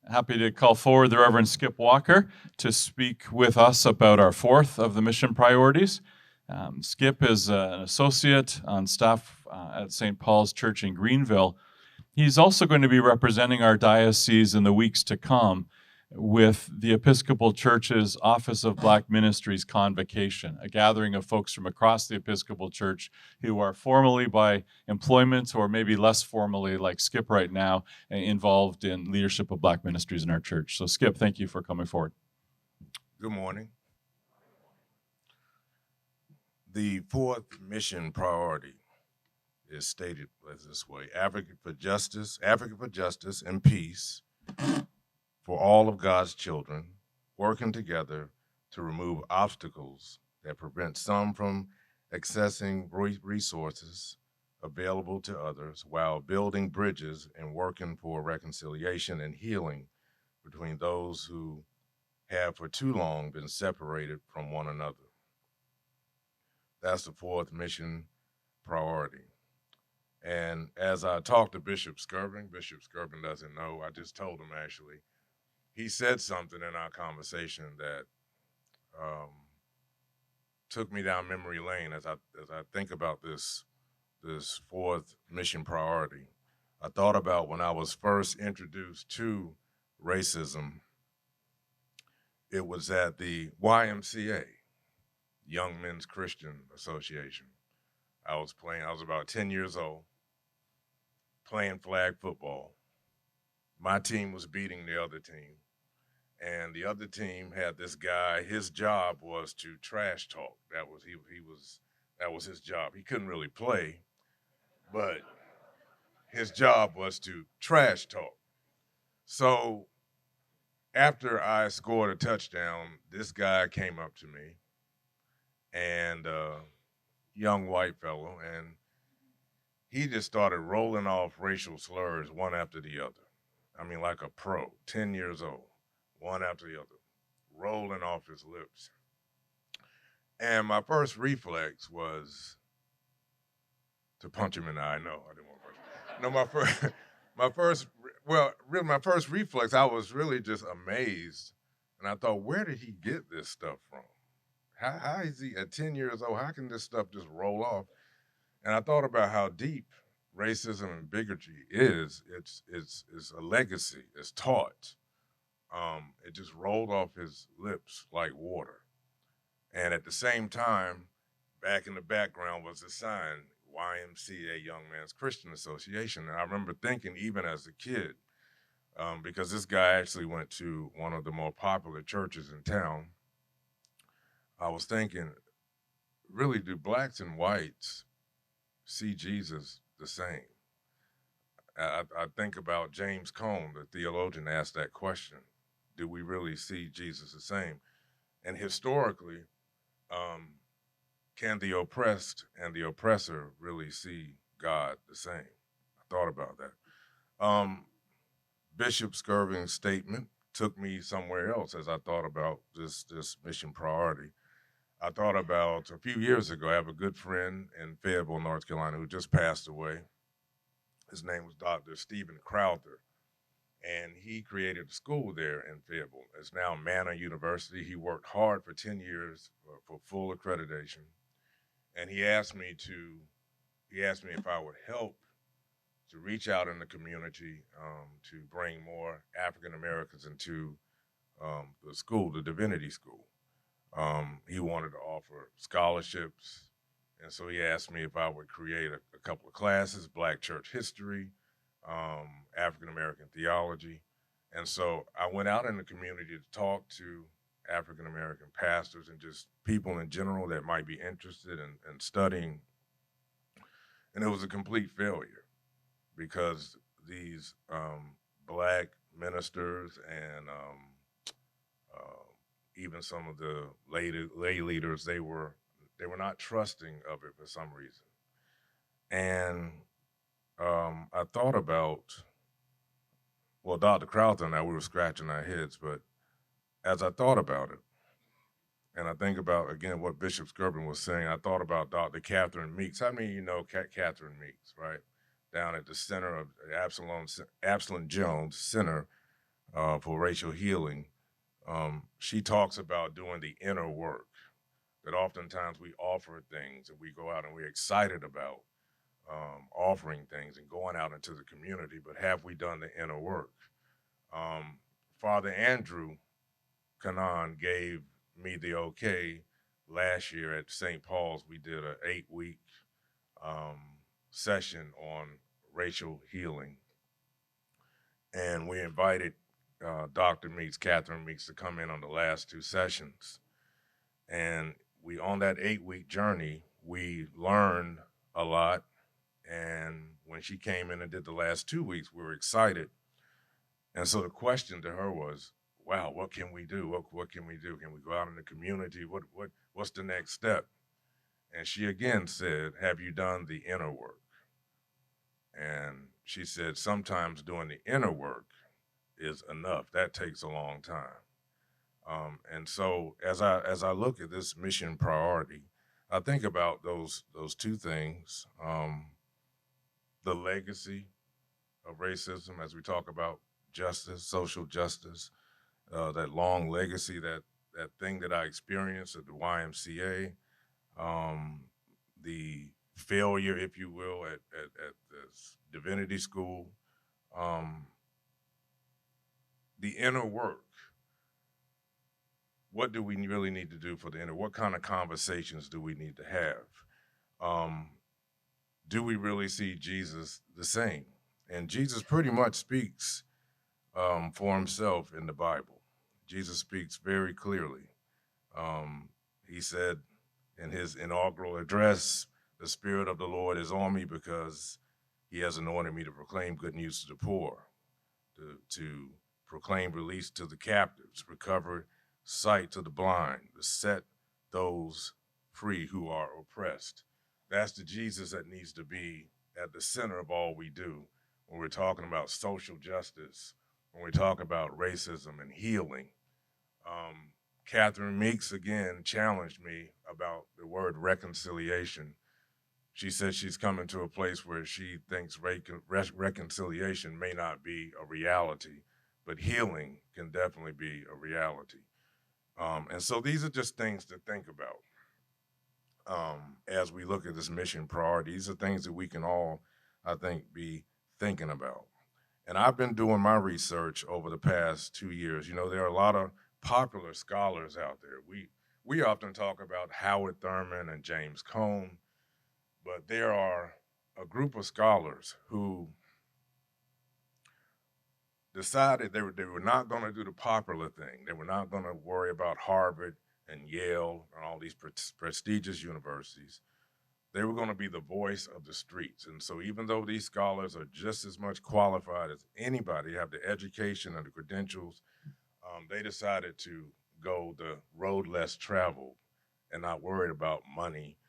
Happy to call forward the Reverend Skip Walker to speak with us about our fourth of the mission priorities. Skip is an associate on staff at St. Paul's Church in Greenville. He's also going to be representing our diocese in the weeks to come with the Episcopal Church's Office of Black Ministries Convocation, a gathering of folks from across the Episcopal Church who are formally by employment or maybe less formally, like Skip right now, involved in leadership of Black ministries in our church. So Skip, thank you for coming forward. Good morning. The fourth mission priority is stated this way: advocate for justice and peace for all of God's children, working together to remove obstacles that prevent some from accessing resources available to others, while building bridges and working for reconciliation and healing between those who have for too long been separated from one another. That's the fourth mission priority. And as I talked to Bishop Skirvin doesn't know, I just told him actually, he said something in our conversation that took me down memory lane as I think about this fourth mission priority. I thought about when I was first introduced to racism. It was at the YMCA, Young Men's Christian Association. I was about 10 years old, playing flag football. My team was beating the other team. And the other team had this guy. His job was to trash talk. That was his job. He couldn't really play, but his job was to trash talk. So after I scored a touchdown, this guy came up to me, and young white fellow, and he just started rolling off racial slurs one after the other. I mean, like a pro, 10 years old. One after the other, rolling off his lips. And my first reflex was to punch him in the eye. No, I didn't want to punch him. No, my first reflex, I was really just amazed. And I thought, where did he get this stuff from? How is he at 10 years old? How can this stuff just roll off? And I thought about how deep racism and bigotry is. It's a legacy. It's taught. It just rolled off his lips like water. And at the same time, back in the background was a sign, YMCA, Young Men's Christian Association. And I remember thinking, even as a kid, because this guy actually went to one of the more popular churches in town, I was thinking, really, do blacks and whites see Jesus the same? I think about James Cone, the theologian, asked that question. Do we really see Jesus the same? And historically, can the oppressed and the oppressor really see God the same? I thought about that. Bishop Skirvin's statement took me somewhere else as I thought about this mission priority. I thought about a few years ago, I have a good friend in Fayetteville, North Carolina, who just passed away. His name was Dr. Stephen Crowther. And he created a school there in Fayetteville. It's now Manna University. He worked hard for 10 years for full accreditation. And he asked me if I would help to reach out in the community to bring more African Americans into the school, the divinity school. He wanted to offer scholarships. And so he asked me if I would create a couple of classes, Black church history, African-American theology. And so I went out in the community to talk to African-American pastors and just people in general that might be interested in studying. And it was a complete failure because these Black ministers and even some of the lay leaders, they were not trusting of it for some reason. And I thought about, well, Dr. Crowther and I, we were scratching our heads, but as I thought about it, and I think about, again, what Bishop Skirvin was saying, I thought about Dr. Catherine Meeks. How many of you know Catherine Meeks, right? Down at the center of Absalom Jones Center for racial healing, she talks about doing the inner work. That oftentimes we offer things and we go out and we're excited about offering things and going out into the community, but have we done the inner work? Father Andrew Canaan gave me the okay last year at St. Paul's. We did an 8-week session on racial healing. And we invited Dr. Meeks, Catherine Meeks, to come in on the last 2 sessions. And we, on that 8-week journey, we learned a lot. And when she came in and did the last 2 weeks, we were excited. And so the question to her was, wow, what can we do? What can we do? Can we go out in the community? What's the next step? And she again said, have you done the inner work? And she said, sometimes doing the inner work is enough. That takes a long time. And so as I look at this mission priority, I think about those 2 things, the legacy of racism as we talk about justice, social justice, that long legacy, that thing that I experienced at the YMCA, the failure, if you will, at this divinity school, the inner work. What do we really need to do for the inner? What kind of conversations do we need to have? Do we really see Jesus the same? And Jesus pretty much speaks for himself in the Bible. Jesus speaks very clearly. He said in his inaugural address, the Spirit of the Lord is on me because he has anointed me to proclaim good news to the poor, to proclaim release to the captives, recover sight to the blind, to set those free who are oppressed. That's the Jesus that needs to be at the center of all we do when we're talking about social justice, when we talk about racism and healing. Catherine Meeks again challenged me about the word reconciliation. She said she's coming to a place where she thinks reconciliation may not be a reality, but healing can definitely be a reality. And so these are just things to think about as we look at this mission priority. These are things that we can all, I think, be thinking about. And I've been doing my research over the past 2 years. You know, there are a lot of popular scholars out there. We often talk about Howard Thurman and James Cone, but there are a group of scholars who decided they were not going to do the popular thing. They were not going to worry about Harvard and Yale and all these prestigious universities. They were going to be the voice of the streets. And so even though these scholars are just as much qualified as anybody, have the education and the credentials, they decided to go the road less traveled and not worried about money.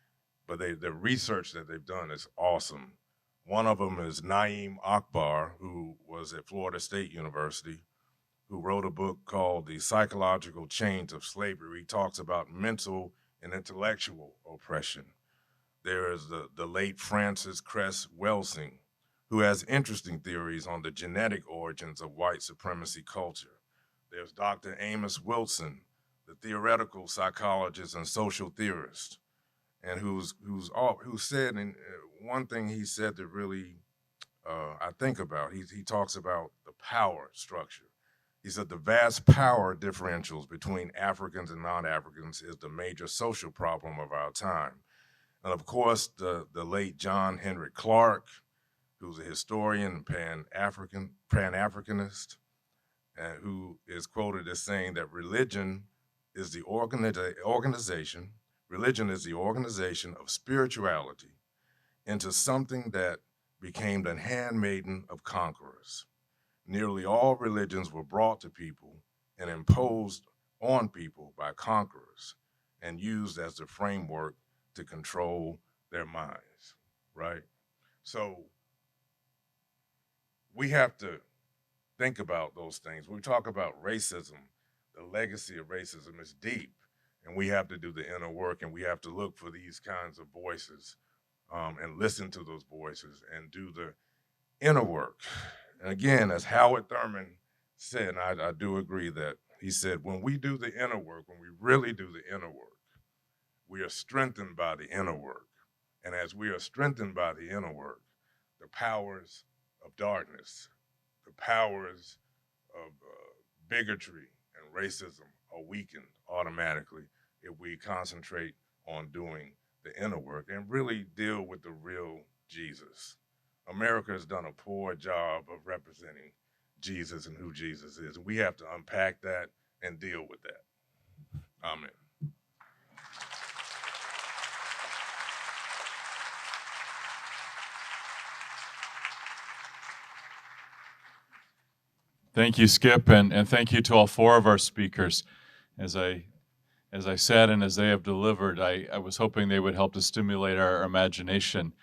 But the research that they've done is awesome. One of them is Naeem Akbar, who was at Florida State University, who wrote a book called The Psychological Chains of Slavery. He talks about mental and intellectual oppression. There is the late Francis Cress Welsing, who has interesting theories on the genetic origins of white supremacy culture. There's Dr. Amos Wilson, the theoretical psychologist and social theorist, and who said, and one thing he said that really I think about, he talks about the power structure. He said the vast power differentials between Africans and non-Africans is the major social problem of our time. And of course, the late John Henrik Clarke, who's a historian and Pan-Africanist, who is quoted as saying that religion is the organization of spirituality into something that became the handmaiden of conquerors. Nearly all religions were brought to people and imposed on people by conquerors and used as the framework to control their minds, right? So we have to think about those things. When we talk about racism, the legacy of racism is deep, and we have to do the inner work, and we have to look for these kinds of voices and listen to those voices and do the inner work. And again, as Howard Thurman said, and I do agree that he said, when we do the inner work, when we really do the inner work, we are strengthened by the inner work. And as we are strengthened by the inner work, the powers of darkness, the powers of bigotry and racism are weakened automatically if we concentrate on doing the inner work and really deal with the real Jesus. America has done a poor job of representing Jesus and who Jesus is. We have to unpack that and deal with that. Amen. Thank you, Skip, and thank you to all four of our speakers. As I said and as they have delivered, I was hoping they would help to stimulate our imagination